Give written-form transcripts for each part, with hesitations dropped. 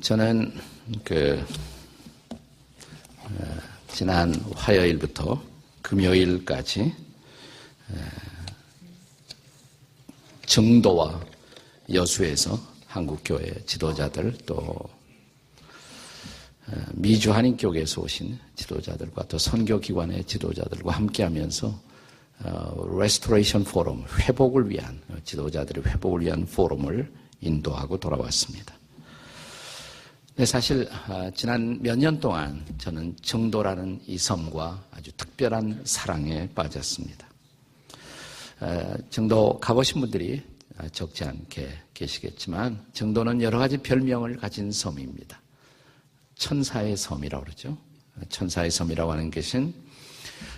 저는 지난 화요일부터 금요일까지 정도와 여수에서 한국교회 지도자들 또 미주 한인교회에서 오신 지도자들과 또 선교기관의 지도자들과 함께하면서 레스토레이션 포럼, 회복을 위한 지도자들의 회복을 위한 포럼을 인도하고 돌아왔습니다. 네, 사실 지난 몇 년 동안 저는 정도라는 이 섬과 아주 특별한 사랑에 빠졌습니다. 정도 가보신 분들이 적지 않게 계시겠지만 정도는 여러 가지 별명을 가진 섬입니다. 천사의 섬이라고 그러죠. 천사의 섬이라고 하는 것은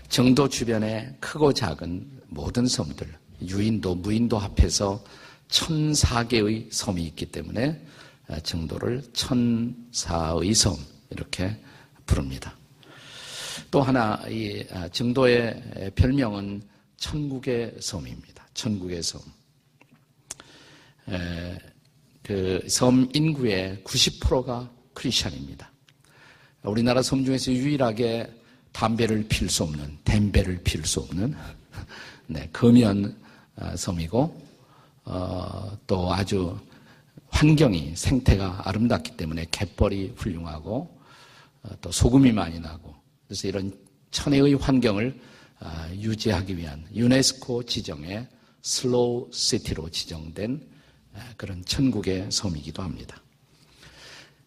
정도 주변에 크고 작은 모든 섬들, 유인도, 무인도 합해서 1004개의 섬이 있기 때문에 정도를 천사의 섬 이렇게 부릅니다. 또 하나 이 정도의 별명은 천국의 섬입니다. 천국의 섬. 그 섬 인구의 90%가 크리스찬입니다. 우리나라 섬 중에서 유일하게 담배를 필 수 없는, 댐배를 필 수 없는 거면 섬이고 또 아주 환경이 생태가 아름답기 때문에 갯벌이 훌륭하고 또 소금이 많이 나고 그래서 이런 천혜의 환경을 유지하기 위한 유네스코 지정의 슬로우 시티로 지정된 그런 천국의 섬이기도 합니다.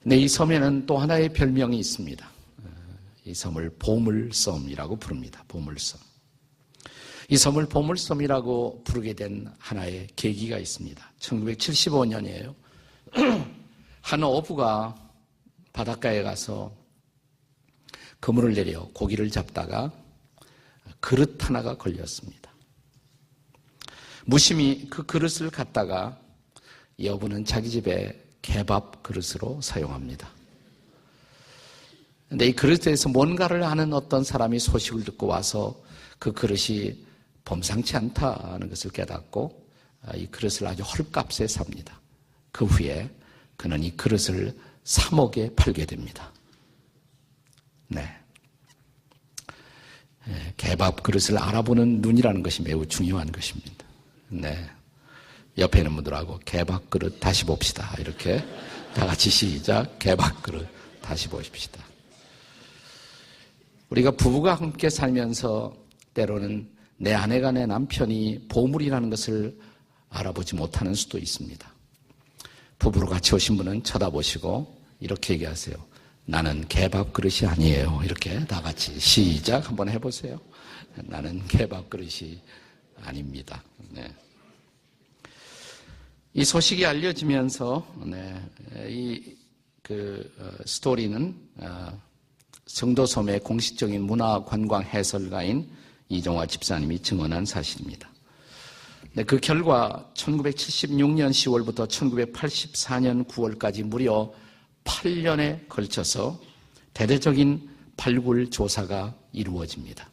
근데 이 섬에는 또 하나의 별명이 있습니다. 이 섬을 보물섬이라고 부릅니다. 보물섬. 이 섬을 보물섬이라고 부르게 된 하나의 계기가 있습니다. 1975년이에요. 한 어부가 바닷가에 가서 그물을 내려 고기를 잡다가 그릇 하나가 걸렸습니다. 무심히 그 그릇을 갖다가 이 어부는 자기 집에 개밥 그릇으로 사용합니다. 근데 이 그릇에서 뭔가를 아는 어떤 사람이 소식을 듣고 와서 그 그릇이 범상치 않다는 것을 깨닫고 이 그릇을 아주 헐값에 삽니다. 그 후에 그는 이 그릇을 3억에 팔게 됩니다. 네. 개밥 그릇을 알아보는 눈이라는 것이 매우 중요한 것입니다. 네. 옆에 있는 분들하고 개밥 그릇 다시 봅시다. 이렇게 다 같이 시작. 개밥 그릇 다시 보십시다. 우리가 부부가 함께 살면서 때로는 내 아내가 내 남편이 보물이라는 것을 알아보지 못하는 수도 있습니다. 부부로 같이 오신 분은 쳐다보시고 이렇게 얘기하세요. 나는 개밥 그릇이 아니에요. 이렇게 다 같이 시작 한번 해보세요. 나는 개밥 그릇이 아닙니다. 네. 이 소식이 알려지면서 스토리는 정도섬의 공식적인 문화관광 해설가인 이종화 집사님이 증언한 사실입니다. 그 결과 1976년 10월부터 1984년 9월까지 무려 8년에 걸쳐서 대대적인 발굴 조사가 이루어집니다.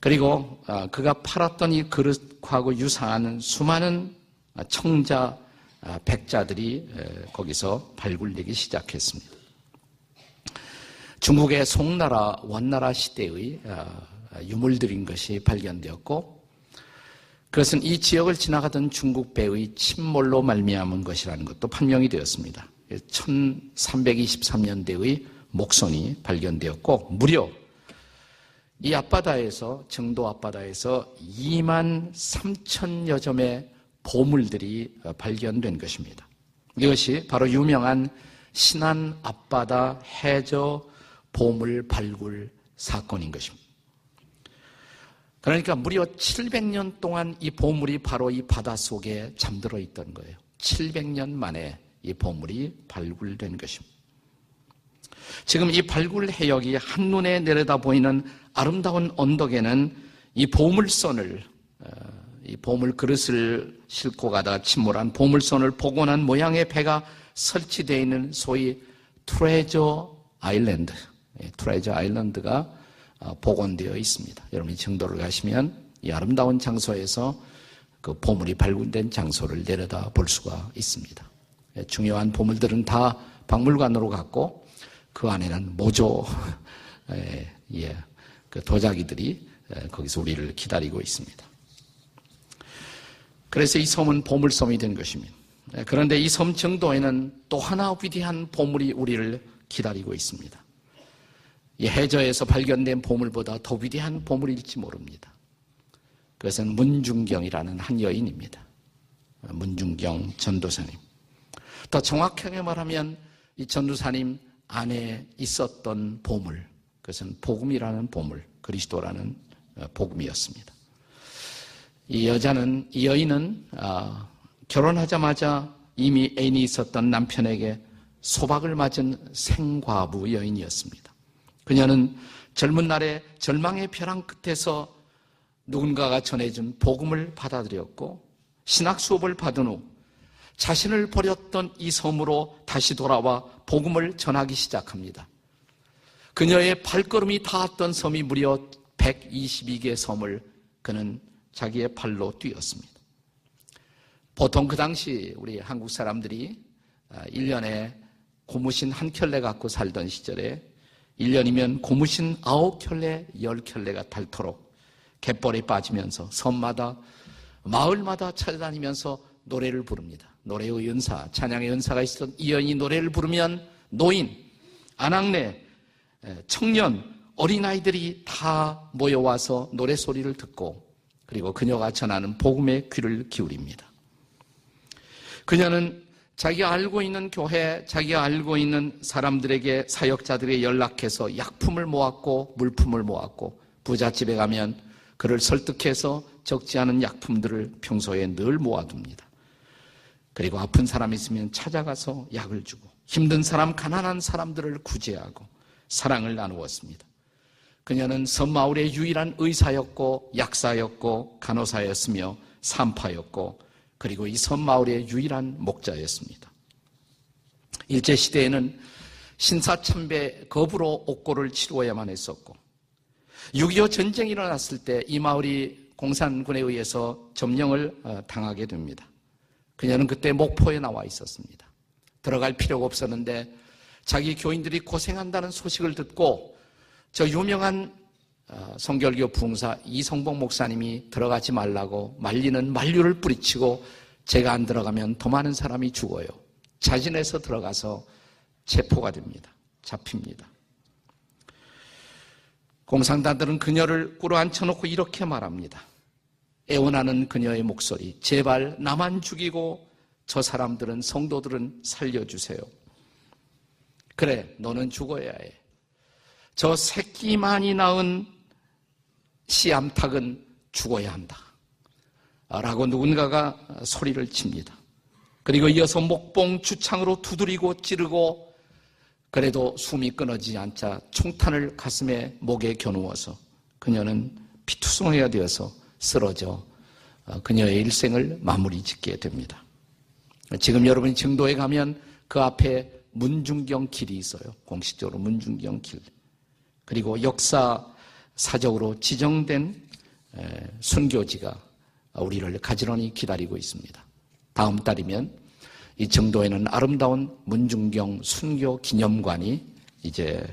그리고 그가 팔았던 이 그릇하고 유사한 수많은 청자, 백자들이 거기서 발굴되기 시작했습니다. 중국의 송나라, 원나라 시대의 유물들인 것이 발견되었고 그것은 이 지역을 지나가던 중국 배의 침몰로 말미암은 것이라는 것도 판명이 되었습니다. 1323년대의 목선이 발견되었고 무려 이 앞바다에서 정도 앞바다에서 2만 3천여 점의 보물들이 발견된 것입니다. 이것이 바로 유명한 신안 앞바다 해저 보물 발굴 사건인 것입니다. 그러니까 무려 700년 동안 이 보물이 바로 이 바닷속에 잠들어 있던 거예요. 700년 만에 이 보물이 발굴된 것입니다. 지금 이 발굴 해역이 한눈에 내려다 보이는 아름다운 언덕에는 이 보물선을, 이 보물 그릇을 싣고 가다가 침몰한 보물선을 복원한 모양의 배가 설치되어 있는 소위 트레저 아일랜드, 트레저 아일랜드가 복원되어 있습니다. 여러분이 정도를 가시면 이 아름다운 장소에서 그 보물이 발굴된 장소를 내려다 볼 수가 있습니다. 중요한 보물들은 다 박물관으로 갔고 그 안에는 모조 그 도자기들이 거기서 우리를 기다리고 있습니다. 그래서 이 섬은 보물섬이 된 것입니다. 그런데 이 섬 정도에는 또 하나 위대한 보물이 우리를 기다리고 있습니다. 이 해저에서 발견된 보물보다 더 위대한 보물일지 모릅니다. 그것은 문중경이라는 한 여인입니다. 문중경 전도사님. 더 정확하게 말하면 이 전도사님 안에 있었던 보물, 그것은 복음이라는 보물, 그리스도라는 복음이었습니다. 이 여인은 결혼하자마자 이미 애인이 있었던 남편에게 소박을 맞은 생과부 여인이었습니다. 그녀는 젊은 날에 절망의 벼랑 끝에서 누군가가 전해준 복음을 받아들였고 신학 수업을 받은 후 자신을 버렸던 이 섬으로 다시 돌아와 복음을 전하기 시작합니다. 그녀의 발걸음이 닿았던 섬이 무려 122개 섬을 그는 자기의 발로 뛰었습니다. 보통 그 당시 우리 한국 사람들이 1년에 고무신 한 켤레 갖고 살던 시절에 1년이면 고무신 9켤레, 10켤레가 닳도록 갯벌에 빠지면서 섬마다 마을마다 찾아다니면서 노래를 부릅니다. 노래의 연사, 찬양의 연사가 있었던 이 여인이 노래를 부르면 노인, 아낙네, 청년, 어린아이들이 다 모여와서 노래소리를 듣고 그리고 그녀가 전하는 복음의 귀를 기울입니다. 그녀는 자기가 알고 있는 교회, 자기가 알고 있는 사람들에게 사역자들에게 연락해서 약품을 모았고 물품을 모았고 부잣집에 가면 그를 설득해서 적지 않은 약품들을 평소에 늘 모아둡니다. 그리고 아픈 사람이 있으면 찾아가서 약을 주고 힘든 사람, 가난한 사람들을 구제하고 사랑을 나누었습니다. 그녀는 섬마을의 유일한 의사였고 약사였고 간호사였으며 산파였고 그리고 이 섬마을의 유일한 목자였습니다. 일제시대에는 신사참배 겁으로 옥고를 치루어야만 했었고 6.25 전쟁이 일어났을 때 이 마을이 공산군에 의해서 점령을 당하게 됩니다. 그녀는 그때 목포에 나와 있었습니다. 들어갈 필요가 없었는데 자기 교인들이 고생한다는 소식을 듣고 저 유명한 성결교 부흥사 이성복 목사님이 들어가지 말라고 말리는 만류를 뿌리치고 제가 안 들어가면 더 많은 사람이 죽어요. 자진해서 들어가서 체포가 됩니다. 잡힙니다. 공산당들은 그녀를 꿇어앉혀놓고 이렇게 말합니다. 애원하는 그녀의 목소리, 제발 나만 죽이고 저 사람들은 성도들은 살려주세요. 그래, 너는 죽어야 해. 저 새끼만이 낳은 씨암탉은 죽어야 한다 라고 누군가가 소리를 칩니다. 그리고 이어서 목봉 주창으로 두드리고 찌르고 그래도 숨이 끊어지지 않자 총탄을 가슴에 목에 겨누어서 그녀는 피투성이가 되어서 쓰러져 그녀의 일생을 마무리 짓게 됩니다. 지금 여러분이 증도에 가면 그 앞에 문중경 길이 있어요. 공식적으로 문중경 길. 그리고 역사사적으로 지정된 순교지가 우리를 가지런히 기다리고 있습니다. 다음 달이면 이 정도에는 아름다운 문중경 순교 기념관이 이제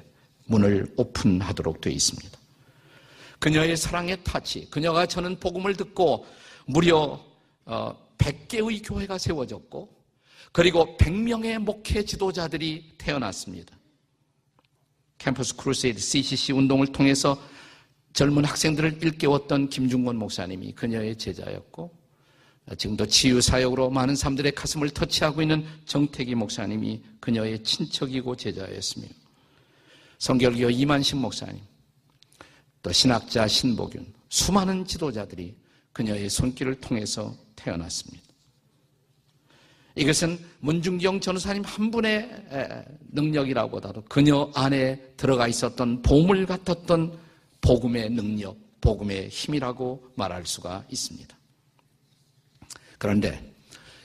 문을 오픈하도록 되어 있습니다. 그녀의 사랑의 타치, 그녀가 전한 복음을 듣고 무려 100개의 교회가 세워졌고 그리고 100명의 목회 지도자들이 태어났습니다. 캠퍼스 크루세이드 CCC 운동을 통해서 젊은 학생들을 일깨웠던 김중권 목사님이 그녀의 제자였고 지금도 치유사역으로 많은 사람들의 가슴을 터치하고 있는 정태기 목사님이 그녀의 친척이고 제자였으며 성결교 이만식 목사님, 또 신학자 신복윤, 수많은 지도자들이 그녀의 손길을 통해서 태어났습니다. 이것은 문중경 전도사님 한 분의 능력이라고보다도 그녀 안에 들어가 있었던 보물 같았던 복음의 능력, 복음의 힘이라고 말할 수가 있습니다. 그런데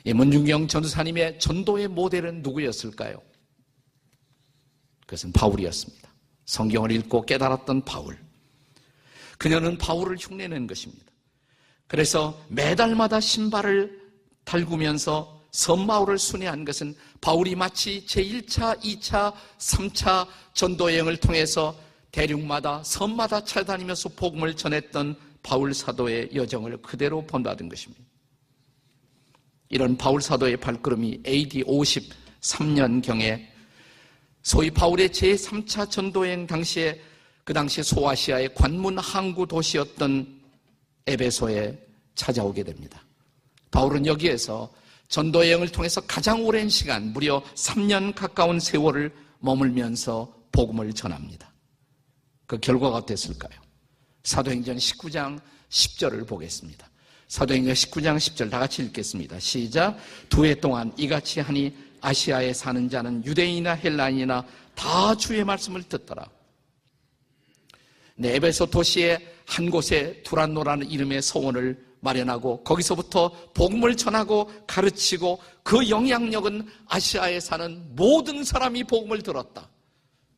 이 문중경 전도사님의 전도의 모델은 누구였을까요? 그것은 바울이었습니다. 성경을 읽고 깨달았던 바울. 그녀는 바울을 흉내낸 것입니다. 그래서 매달마다 신발을 달구면서 섬마을을 순회한 것은 바울이 마치 제1차, 2차, 3차 전도 여행을 통해서 대륙마다 섬마다 찾아다니면서 복음을 전했던 바울 사도의 여정을 그대로 본받은 것입니다. 이런 바울 사도의 발걸음이 AD 53년경에 소위 바울의 제3차 전도여행 당시에 그 당시 소아시아의 관문 항구 도시였던 에베소에 찾아오게 됩니다. 바울은 여기에서 전도여행을 통해서 가장 오랜 시간, 무려 3년 가까운 세월을 머물면서 복음을 전합니다. 그 결과가 어땠을까요? 사도행전 19장 10절을 보겠습니다. 사도행전 19장 10절 다 같이 읽겠습니다. 시작. 2해 동안 이같이 하니 아시아에 사는 자는 유대인이나 헬라인이나 다 주의 말씀을 듣더라. 에베소 도시의 한 곳에 두란노라는 이름의 서원을 마련하고 거기서부터 복음을 전하고 가르치고 그 영향력은 아시아에 사는 모든 사람이 복음을 들었다.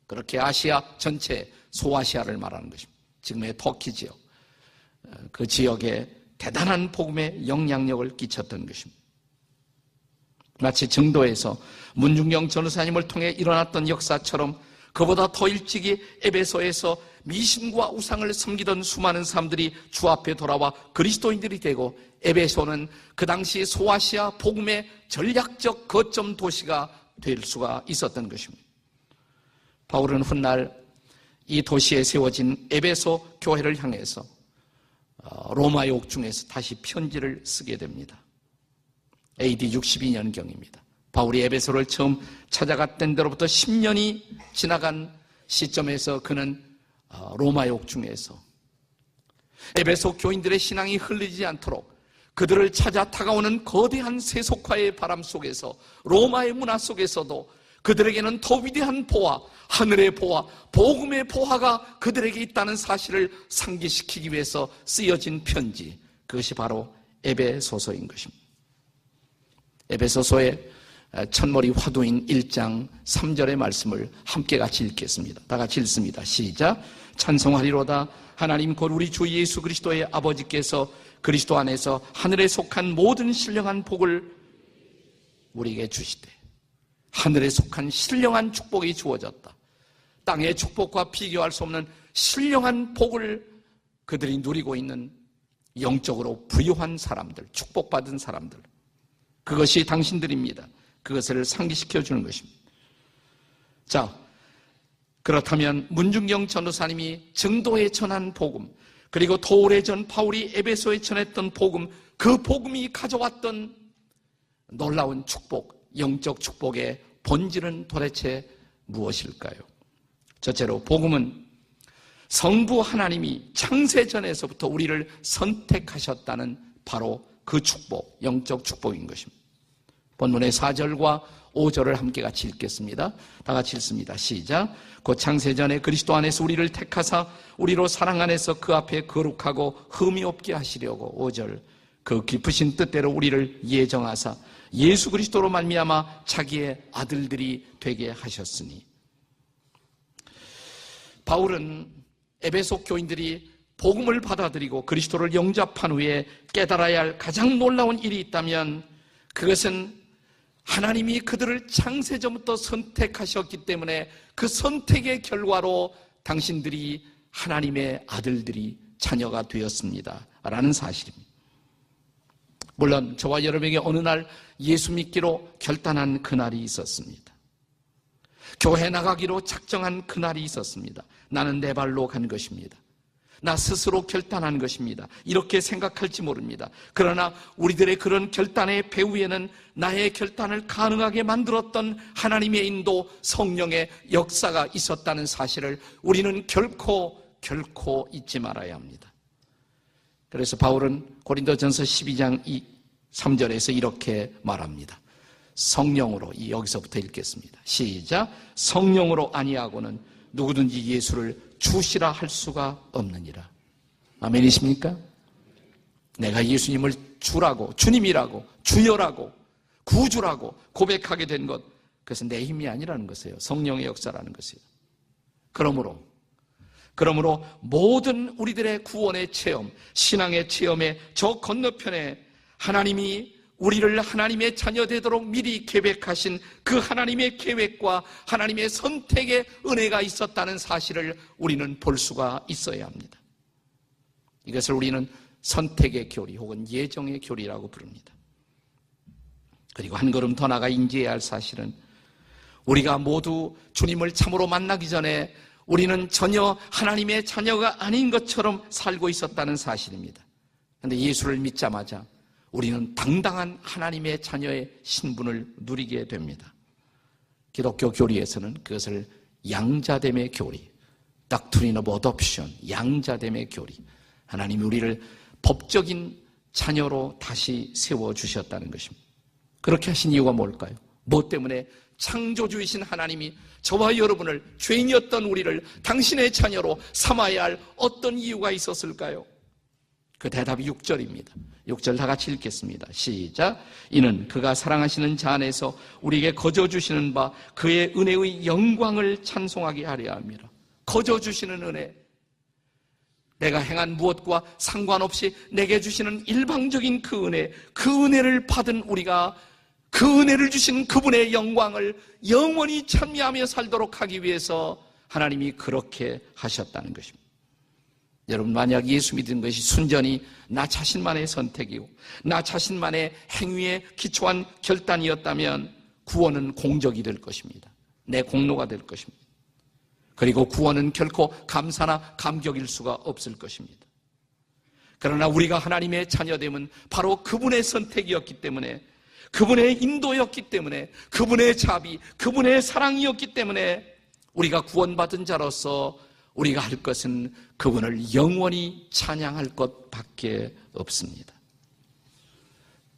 그렇게 아시아 전체, 소아시아를 말하는 것입니다. 지금의 터키 지역, 그 지역에 대단한 복음의 영향력을 끼쳤던 것입니다. 마치 정도에서 문중경 전도사님을 통해 일어났던 역사처럼 그보다 더 일찍이 에베소에서 미신과 우상을 섬기던 수많은 사람들이 주 앞에 돌아와 그리스도인들이 되고 에베소는 그 당시 소아시아 복음의 전략적 거점 도시가 될 수가 있었던 것입니다. 바울은 훗날 이 도시에 세워진 에베소 교회를 향해서 로마의 옥중에서 다시 편지를 쓰게 됩니다. AD 62년경입니다. 바울이 에베소를 처음 찾아갔던 데로부터 10년이 지나간 시점에서 그는 로마의 옥중에서 에베소 교인들의 신앙이 흘리지 않도록 그들을 찾아 다가오는 거대한 세속화의 바람 속에서 로마의 문화 속에서도 그들에게는 더 위대한 보화, 하늘의 보화, 복음의 보화가 그들에게 있다는 사실을 상기시키기 위해서 쓰여진 편지, 그것이 바로 에베소서인 것입니다. 에베소서의 첫머리 화두인 1장 3절의 말씀을 함께 같이 읽겠습니다. 다 같이 읽습니다. 시작. 찬송하리로다. 하나님 곧 우리 주 예수 그리스도의 아버지께서 그리스도 안에서 하늘에 속한 모든 신령한 복을 우리에게 주시되, 하늘에 속한 신령한 축복이 주어졌다. 땅의 축복과 비교할 수 없는 신령한 복을 그들이 누리고 있는 영적으로 부유한 사람들, 축복받은 사람들, 그것이 당신들입니다. 그것을 상기시켜 주는 것입니다. 자, 그렇다면 문중경 전도사님이 정도에 전한 복음, 그리고 더 오래전 바울이 에베소에 전했던 복음, 그 복음이 가져왔던 놀라운 축복, 영적 축복의 본질은 도대체 무엇일까요? 첫째로 복음은 성부 하나님이 창세전에서부터 우리를 선택하셨다는 바로 그 축복, 영적 축복인 것입니다. 본문의 4절과 5절을 함께 같이 읽겠습니다. 다 같이 읽습니다. 시작. 곧 창세전에 그리스도 안에서 우리를 택하사 우리로 사랑 안에서 그 앞에 거룩하고 흠이 없게 하시려고 5절. 그 깊으신 뜻대로 우리를 예정하사 예수 그리스도로 말미암아 자기의 아들들이 되게 하셨으니. 바울은 에베소 교인들이 복음을 받아들이고 그리스도를 영접한 후에 깨달아야 할 가장 놀라운 일이 있다면 그것은 하나님이 그들을 창세전부터 선택하셨기 때문에 그 선택의 결과로 당신들이 하나님의 아들들이 자녀가 되었습니다 라는 사실입니다. 물론 저와 여러분에게 어느 날 예수 믿기로 결단한 그날이 있었습니다. 교회 나가기로 작정한 그날이 있었습니다. 나는 내 발로 간 것입니다. 나 스스로 결단한 것입니다. 이렇게 생각할지 모릅니다. 그러나 우리들의 그런 결단의 배후에는 나의 결단을 가능하게 만들었던 하나님의 인도, 성령의 역사가 있었다는 사실을 우리는 결코 잊지 말아야 합니다. 그래서 바울은 고린도전서 12장 3절에서 이렇게 말합니다. 성령으로, 여기서부터 읽겠습니다. 시작. 성령으로 아니하고는 누구든지 예수를 주시라 할 수가 없느니라. 아멘이십니까? 내가 예수님을 주라고, 주님이라고, 주여라고, 구주라고 고백하게 된 것, 그것은 내 힘이 아니라는 것이에요. 성령의 역사라는 것이에요. 그러므로 모든 우리들의 구원의 체험, 신앙의 체험의 저 건너편에 하나님이 우리를 하나님의 자녀 되도록 미리 계획하신 그 하나님의 계획과 하나님의 선택의 은혜가 있었다는 사실을 우리는 볼 수가 있어야 합니다. 이것을 우리는 선택의 교리 혹은 예정의 교리라고 부릅니다. 그리고 한 걸음 더 나아가 인지해야 할 사실은 우리가 모두 주님을 참으로 만나기 전에 우리는 전혀 하나님의 자녀가 아닌 것처럼 살고 있었다는 사실입니다. 그런데 예수를 믿자마자 우리는 당당한 하나님의 자녀의 신분을 누리게 됩니다. 기독교 교리에서는 그것을 양자됨의 교리, Doctrine of Adoption, 양자됨의 교리, 하나님이 우리를 법적인 자녀로 다시 세워주셨다는 것입니다. 그렇게 하신 이유가 뭘까요? 뭐 때문에 창조주이신 하나님이 저와 여러분을, 죄인이었던 우리를 당신의 자녀로 삼아야 할 어떤 이유가 있었을까요? 그 대답이 6절입니다. 6절 다 같이 읽겠습니다. 시작. 이는 그가 사랑하시는 자 안에서 우리에게 거저 주시는 바 그의 은혜의 영광을 찬송하게 하려 함이라. 거저 주시는 은혜, 내가 행한 무엇과 상관없이 내게 주시는 일방적인 그 은혜, 그 은혜를 받은 우리가 그 은혜를 주신 그분의 영광을 영원히 찬미하며 살도록 하기 위해서 하나님이 그렇게 하셨다는 것입니다. 여러분, 만약 예수 믿는 것이 순전히 나 자신만의 선택이고 나 자신만의 행위에 기초한 결단이었다면 구원은 공적이 될 것입니다. 내 공로가 될 것입니다. 그리고 구원은 결코 감사나 감격일 수가 없을 것입니다. 그러나 우리가 하나님의 자녀됨은 바로 그분의 선택이었기 때문에, 그분의 인도였기 때문에, 그분의 자비, 그분의 사랑이었기 때문에 우리가 구원받은 자로서 우리가 할 것은 그분을 영원히 찬양할 것밖에 없습니다.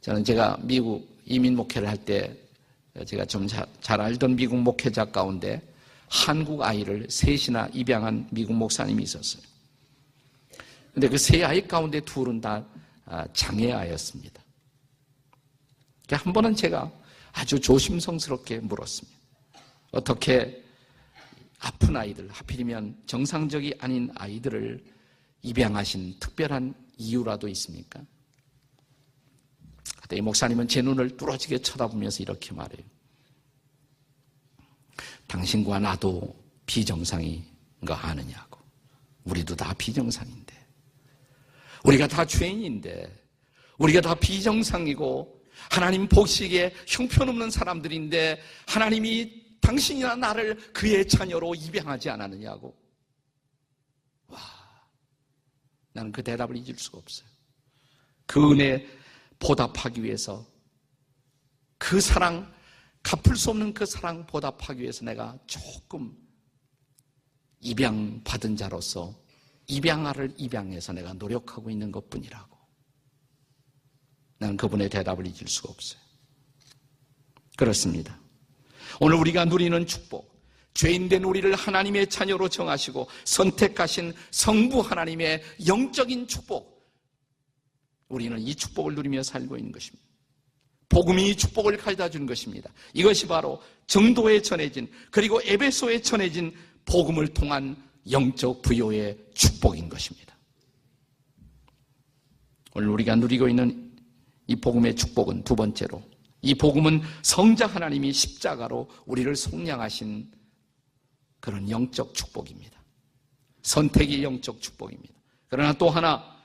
저는 제가 미국 이민 목회를 할 때 제가 좀 잘 알던 미국 목회자 가운데 한국 아이를 셋이나 입양한 미국 목사님이 있었어요. 그런데 그 세 아이 가운데 둘은 다 장애아였습니다. 한 번은 제가 아주 조심성스럽게 물었습니다. 어떻게 아픈 아이들, 하필이면 정상적이 아닌 아이들을 입양하신 특별한 이유라도 있습니까? 그때 이 목사님은 제 눈을 뚫어지게 쳐다보면서 이렇게 말해요. 당신과 나도 비정상인 거 아느냐고. 우리도 다 비정상인데, 우리가 다 죄인인데, 우리가 다 비정상이고 하나님 보시기에 형편없는 사람들인데 하나님이 당신이나 나를 그의 자녀로 입양하지 않았느냐고. 와, 나는 그 대답을 잊을 수가 없어요. 그 은혜 보답하기 위해서, 그 사랑, 갚을 수 없는 그 사랑 보답하기 위해서 내가 조금 입양받은 자로서 입양아를 입양해서 내가 노력하고 있는 것뿐이라고. 나는 그분의 대답을 잊을 수가 없어요. 그렇습니다. 오늘 우리가 누리는 축복, 죄인된 우리를 하나님의 자녀로 정하시고 선택하신 성부 하나님의 영적인 축복, 우리는 이 축복을 누리며 살고 있는 것입니다. 복음이 이 축복을 가져다 준 것입니다. 이것이 바로 정도에 전해진, 그리고 에베소에 전해진 복음을 통한 영적 부요의 축복인 것입니다. 오늘 우리가 누리고 있는 이 복음의 축복은 두 번째로, 이 복음은 성자 하나님이 십자가로 우리를 속량하신 그런 영적 축복입니다. 선택의 영적 축복입니다. 그러나 또 하나,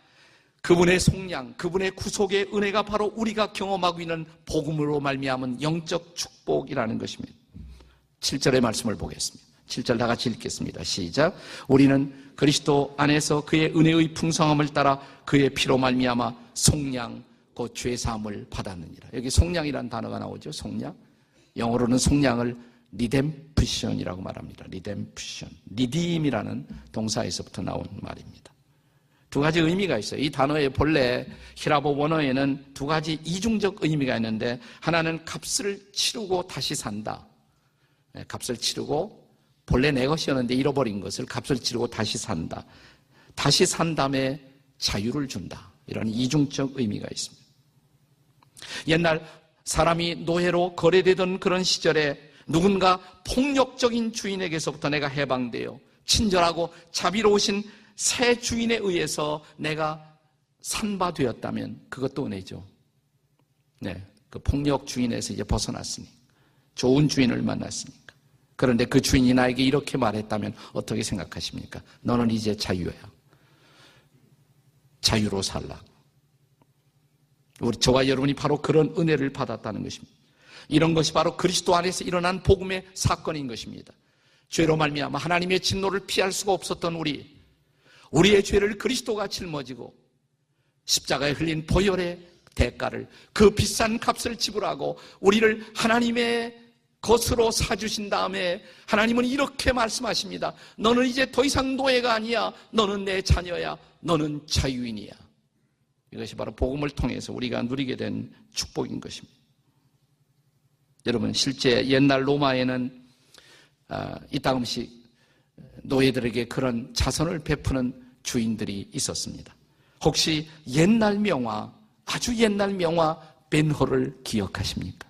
그분의 속량, 그분의 구속의 은혜가 바로 우리가 경험하고 있는 복음으로 말미암은 영적 축복이라는 것입니다. 7절의 말씀을 보겠습니다. 7절 다 같이 읽겠습니다. 시작. 우리는 그리스도 안에서 그의 은혜의 풍성함을 따라 그의 피로 말미암아 속량, 곧 죄사함을 받았느니라. 여기 속량이라는 단어가 나오죠. 속량. 영어로는 속량을 redemption이라고 말합니다. redemption. redeem이라는 동사에서부터 나온 말입니다. 두 가지 의미가 있어요. 이 단어의 본래 히라보 원어에는 두 가지 이중적 의미가 있는데, 하나는 값을 치르고 다시 산다. 값을 치르고, 본래 내 것이었는데 잃어버린 것을 값을 치르고 다시 산다. 다시 산 다음에 자유를 준다. 이런 이중적 의미가 있습니다. 옛날 사람이 노예로 거래되던 그런 시절에 누군가 폭력적인 주인에게서부터 내가 해방되어 친절하고 자비로우신 새 주인에 의해서 내가 산바 되었다면 그것도 은혜죠. 그 폭력 주인에서 이제 벗어났으니, 좋은 주인을 만났으니까. 그런데 그 주인이 나에게 이렇게 말했다면 어떻게 생각하십니까? 너는 이제 자유야. 자유로 살라. 저와 여러분이 바로 그런 은혜를 받았다는 것입니다. 이런 것이 바로 그리스도 안에서 일어난 복음의 사건인 것입니다. 죄로 말미암아 하나님의 진노를 피할 수가 없었던 우리의 죄를 그리스도가 짊어지고 십자가에 흘린 보혈의 대가를, 그 비싼 값을 지불하고 우리를 하나님의 것으로 사주신 다음에 하나님은 이렇게 말씀하십니다. 너는 이제 더 이상 노예가 아니야. 너는 내 자녀야. 너는 자유인이야. 이것이 바로 복음을 통해서 우리가 누리게 된 축복인 것입니다. 여러분, 실제 옛날 로마에는 이따금씩 노예들에게 그런 자선을 베푸는 주인들이 있었습니다. 혹시 옛날 명화, 아주 옛날 명화 벤허를 기억하십니까?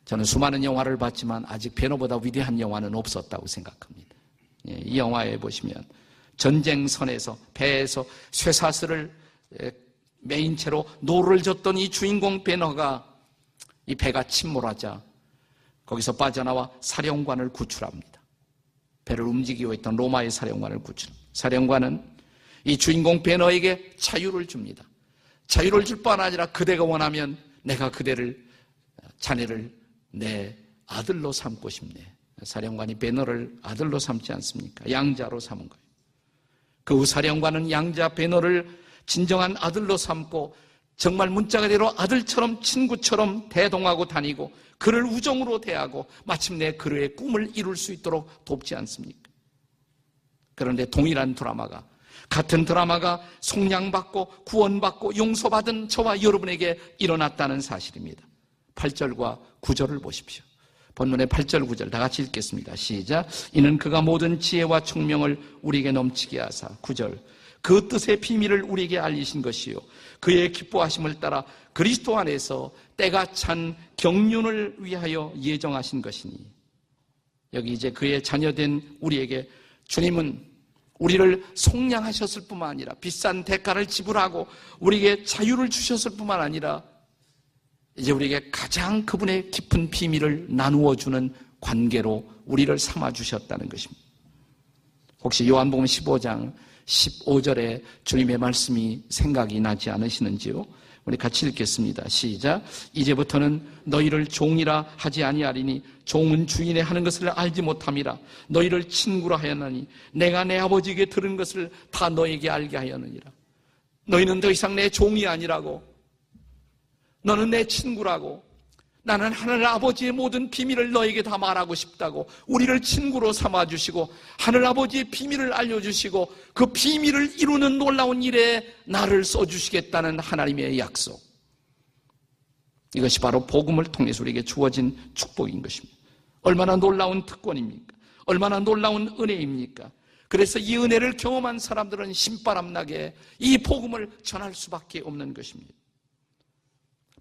저는 수많은 영화를 봤지만 아직 벤허보다 위대한 영화는 없었다고 생각합니다. 이 영화에 보시면 전쟁선에서 배에서 쇠사슬을 메인 채로 노를 젓던 이 주인공 벤허가 이 배가 침몰하자 거기서 빠져나와 사령관을 구출합니다. 배를 움직이고 있던 로마의 사령관을 구출합니다. 사령관은 이 주인공 벤허에게 자유를 줍니다. 자유를 줄 뿐 아니라 그대가 원하면 내가 자네를 내 아들로 삼고 싶네. 사령관이 벤허를 아들로 삼지 않습니까? 양자로 삼은 거예요. 그 사령관은 양자 벤허를 진정한 아들로 삼고 정말 문자 그대로 아들처럼 친구처럼 대동하고 다니고 그를 우정으로 대하고 마침내 그의 꿈을 이룰 수 있도록 돕지 않습니까? 그런데 같은 드라마가 속량받고 구원받고 용서받은 저와 여러분에게 일어났다는 사실입니다. 8절과 9절을 보십시오. 본문의 8절 9절 다 같이 읽겠습니다. 시작. 이는 그가 모든 지혜와 총명을 우리에게 넘치게 하사. 9절. 그 뜻의 비밀을 우리에게 알리신 것이요 그의 기뻐하심을 따라 그리스도 안에서 때가 찬 경륜을 위하여 예정하신 것이니. 여기 이제 그의 자녀된 우리에게 주님은 우리를 속량하셨을 뿐만 아니라 비싼 대가를 지불하고 우리에게 자유를 주셨을 뿐만 아니라 이제 우리에게 가장 그분의 깊은 비밀을 나누어 주는 관계로 우리를 삼아 주셨다는 것입니다. 혹시 요한복음 15장 15절에 주님의 말씀이 생각이 나지 않으시는지요? 우리 같이 읽겠습니다. 시작. 이제부터는 너희를 종이라 하지 아니하리니 종은 주인의 하는 것을 알지 못함이라. 너희를 친구라 하였나니 내가 내 아버지에게 들은 것을 다 너에게 알게 하였느니라. 너희는 더 이상 내 종이 아니라고, 너는 내 친구라고, 나는 하늘 아버지의 모든 비밀을 너에게 다 말하고 싶다고 우리를 친구로 삼아주시고 하늘 아버지의 비밀을 알려주시고 그 비밀을 이루는 놀라운 일에 나를 써주시겠다는 하나님의 약속. 이것이 바로 복음을 통해서 우리에게 주어진 축복인 것입니다. 얼마나 놀라운 특권입니까? 얼마나 놀라운 은혜입니까? 그래서 이 은혜를 경험한 사람들은 신바람나게 이 복음을 전할 수밖에 없는 것입니다.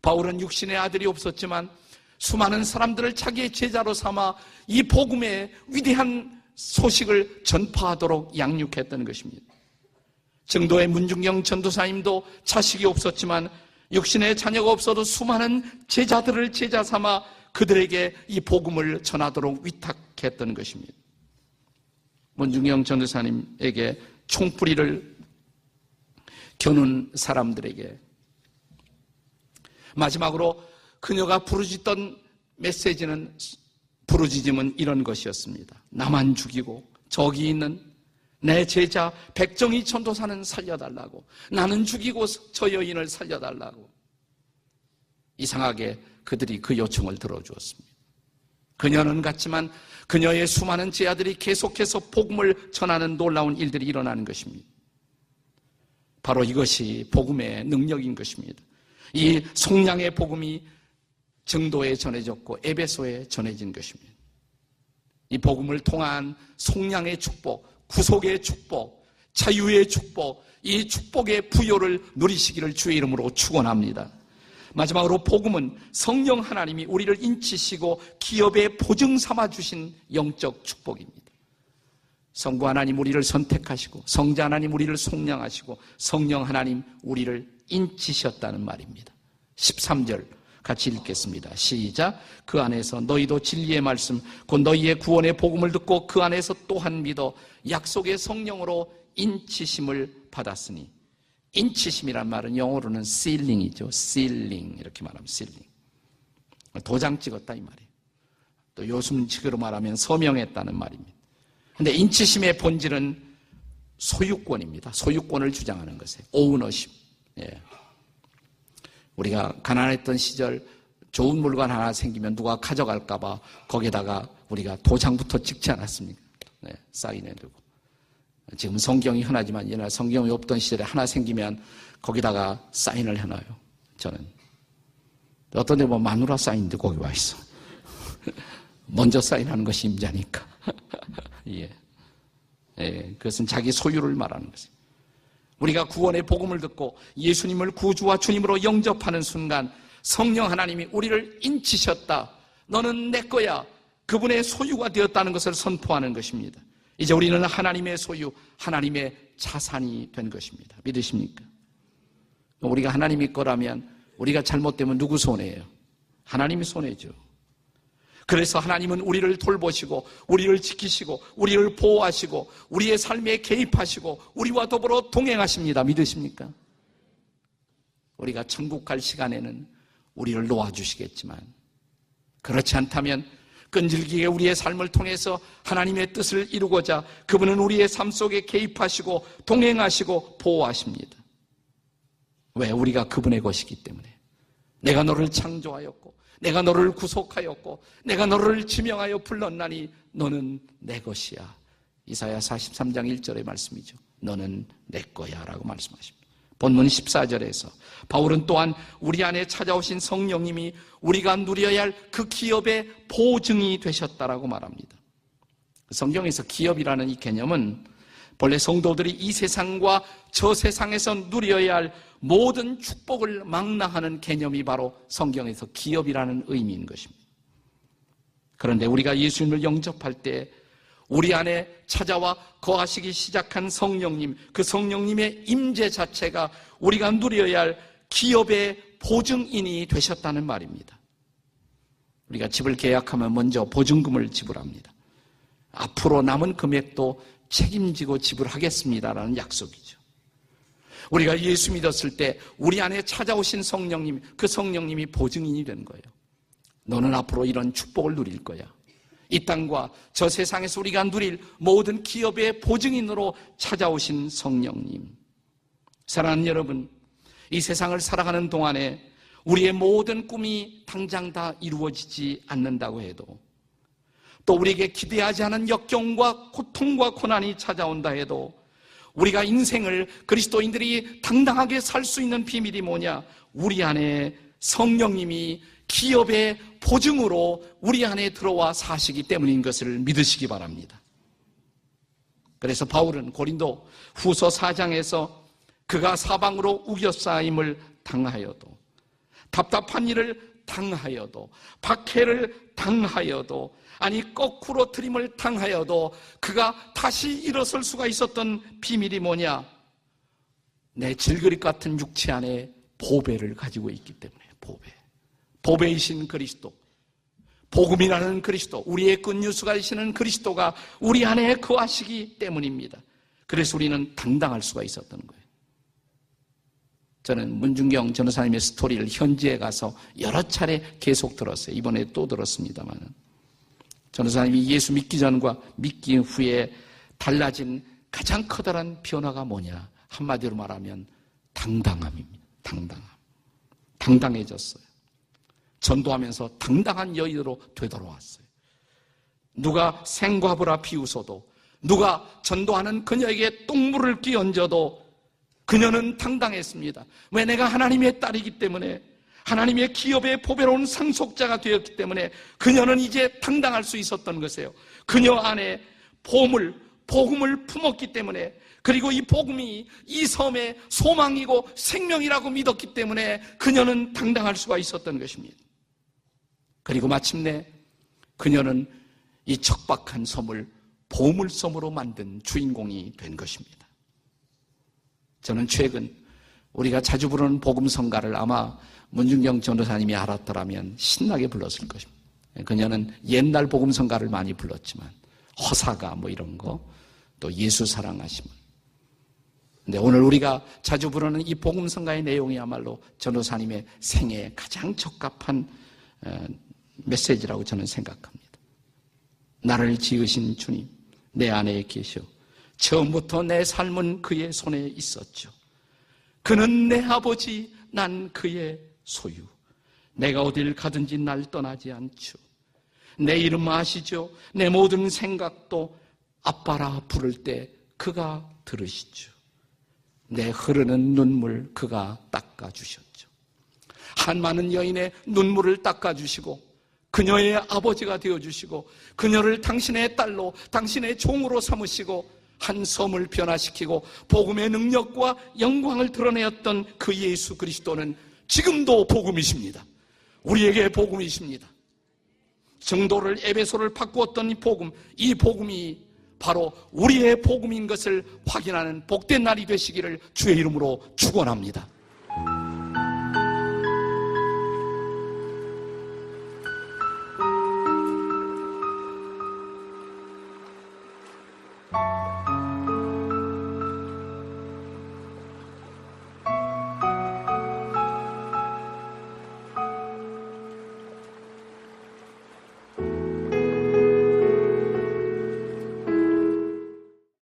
바울은 육신의 아들이 없었지만 수많은 사람들을 자기의 제자로 삼아 이 복음의 위대한 소식을 전파하도록 양육했던 것입니다. 정도의 문중경 전도사님도 자식이 없었지만 육신의 자녀가 없어도 수많은 제자들을 제자 삼아 그들에게 이 복음을 전하도록 위탁했던 것입니다. 문중경 전도사님에게 총뿌리를 겨눈 사람들에게 마지막으로 그녀가 부르짖던 부르짖음은 이런 것이었습니다. 나만 죽이고 저기 있는 내 제자 백정희 전도사는 살려달라고, 나는 죽이고 저 여인을 살려달라고. 이상하게 그들이 그 요청을 들어주었습니다. 그녀는 갔지만 그녀의 수많은 제자들이 계속해서 복음을 전하는 놀라운 일들이 일어나는 것입니다. 바로 이것이 복음의 능력인 것입니다. 이 속량의 복음이 정도에 전해졌고 에베소에 전해진 것입니다. 이 복음을 통한 속량의 축복, 구속의 축복, 자유의 축복, 이 축복의 부요를 누리시기를 주의 이름으로 축원합니다. 마지막으로 복음은 성령 하나님이 우리를 인치시고 기업의 보증 삼아 주신 영적 축복입니다. 성부 하나님 우리를 선택하시고 성자 하나님 우리를 속량하시고 성령 하나님 우리를 인치셨다는 말입니다. 13절 같이 읽겠습니다. 시작. 그 안에서 너희도 진리의 말씀 곧 너희의 구원의 복음을 듣고 그 안에서 또한 믿어 약속의 성령으로 인치심을 받았으니, 인치심이란 말은 영어로는 sealing이죠. sealing 이렇게 말하면 sealing. 도장 찍었다 이 말이에요. 또 요즘식으로 말하면 서명했다는 말입니다. 그런데 인치심의 본질은 소유권입니다. 소유권을 주장하는 것이에요. ownership. 예. 우리가 가난했던 시절 좋은 물건 하나 생기면 누가 가져갈까봐 거기다가 우리가 도장부터 찍지 않았습니까? 네, 사인해두고. 지금 성경이 흔하지만 옛날 성경이 없던 시절에 하나 생기면 거기다가 사인을 해놔요. 저는. 어떤 데 보면 마누라 사인도 거기 와 있어. 먼저 사인하는 것이 임자니까. 예. 예, 그것은 자기 소유를 말하는 것이에요. 우리가 구원의 복음을 듣고 예수님을 구주와 주님으로 영접하는 순간 성령 하나님이 우리를 인치셨다. 너는 내 거야. 그분의 소유가 되었다는 것을 선포하는 것입니다. 이제 우리는 하나님의 소유, 하나님의 자산이 된 것입니다. 믿으십니까? 우리가 하나님의 거라면 우리가 잘못되면 누구 손해예요? 하나님의 손해죠. 그래서 하나님은 우리를 돌보시고 우리를 지키시고 우리를 보호하시고 우리의 삶에 개입하시고 우리와 더불어 동행하십니다. 믿으십니까? 우리가 천국 갈 시간에는 우리를 놓아주시겠지만 그렇지 않다면 끈질기게 우리의 삶을 통해서 하나님의 뜻을 이루고자 그분은 우리의 삶 속에 개입하시고 동행하시고 보호하십니다. 왜? 우리가 그분의 것이기 때문에. 내가 너를 창조하였고 내가 너를 구속하였고 내가 너를 지명하여 불렀나니 너는 내 것이야. 이사야 43장 1절의 말씀이죠. 너는 내 거야 라고 말씀하십니다. 본문 14절에서 바울은 또한 우리 안에 찾아오신 성령님이 우리가 누려야 할 그 기업의 보증이 되셨다라고 말합니다. 성경에서 기업이라는 이 개념은 본래 성도들이 이 세상과 저 세상에서 누려야 할 모든 축복을 망라하는 개념이 바로 성경에서 기업이라는 의미인 것입니다. 그런데 우리가 예수님을 영접할 때 우리 안에 찾아와 거하시기 시작한 성령님, 그 성령님의 임재 자체가 우리가 누려야 할 기업의 보증인이 되셨다는 말입니다. 우리가 집을 계약하면 먼저 보증금을 지불합니다. 앞으로 남은 금액도 책임지고 지불하겠습니다라는 약속이죠. 우리가 예수 믿었을 때 우리 안에 찾아오신 성령님, 그 성령님이 보증인이 된 거예요. 너는 앞으로 이런 축복을 누릴 거야. 이 땅과 저 세상에서 우리가 누릴 모든 기업의 보증인으로 찾아오신 성령님. 사랑하는 여러분, 이 세상을 살아가는 동안에 우리의 모든 꿈이 당장 다 이루어지지 않는다고 해도 또 우리에게 기대하지 않은 역경과 고통과 고난이 찾아온다 해도 우리가 인생을 그리스도인들이 당당하게 살 수 있는 비밀이 뭐냐? 우리 안에 성령님이 기업의 보증으로 우리 안에 들어와 사시기 때문인 것을 믿으시기 바랍니다. 그래서 바울은 고린도 후서 4장에서 그가 사방으로 우겨싸임을 당하여도 답답한 일을 당하여도 박해를 당하여도 아니 거꾸로 트림을 당하여도 그가 다시 일어설 수가 있었던 비밀이 뭐냐? 내 질그릇 같은 육체 안에 보배를 가지고 있기 때문에. 보배이신 그리스도, 복음이라는 그리스도, 우리의 굿뉴스가 되시는 그리스도가 우리 안에 거하시기 때문입니다. 그래서 우리는 당당할 수가 있었던 거예요. 저는 문중경 전도사님의 스토리를 현지에 가서 여러 차례 계속 들었어요. 이번에 또 들었습니다만 전도사님이 예수 믿기 전과 믿기 후에 달라진 가장 커다란 변화가 뭐냐? 한마디로 말하면 당당함입니다. 당당해졌어요. 전도하면서 당당한 여인으로 되돌아왔어요. 누가 생과부라 비웃어도 누가 전도하는 그녀에게 똥물을 끼얹어도 그녀는 당당했습니다. 왜? 내가 하나님의 딸이기 때문에, 하나님의 기업의 보배로운 상속자가 되었기 때문에 그녀는 이제 당당할 수 있었던 것이에요. 그녀 안에 복음을 품었기 때문에, 그리고 이 복음이 이 섬의 소망이고 생명이라고 믿었기 때문에 그녀는 당당할 수가 있었던 것입니다. 그리고 마침내 그녀는 이 척박한 섬을 보물섬으로 만든 주인공이 된 것입니다. 저는 최근 우리가 자주 부르는 복음성가를 아마 문중경 전도사님이 알았더라면 신나게 불렀을 것입니다. 그녀는 옛날 복음성가를 많이 불렀지만 허사가 뭐 이런 거, 또 예수 사랑하심을. 근데 오늘 우리가 자주 부르는 이 복음성가의 내용이야말로 전도사님의 생애에 가장 적합한 메시지라고 저는 생각합니다. 나를 지으신 주님, 내 안에 계셔. 처음부터 내 삶은 그의 손에 있었죠. 그는 내 아버지, 난 그의 소유. 내가 어딜 가든지 날 떠나지 않죠. 내 이름 아시죠? 내 모든 생각도 아빠라 부를 때 그가 들으시죠. 내 흐르는 눈물 그가 닦아주셨죠. 한 많은 여인의 눈물을 닦아주시고 그녀의 아버지가 되어주시고 그녀를 당신의 딸로 당신의 종으로 삼으시고 한 섬을 변화시키고 복음의 능력과 영광을 드러내었던 그 예수 그리스도는 지금도 복음이십니다. 우리에게 복음이십니다. 정도를 에베소를 바꾸었던 이 복음이 바로 우리의 복음인 것을 확인하는 복된 날이 되시기를 주의 이름으로 축원합니다.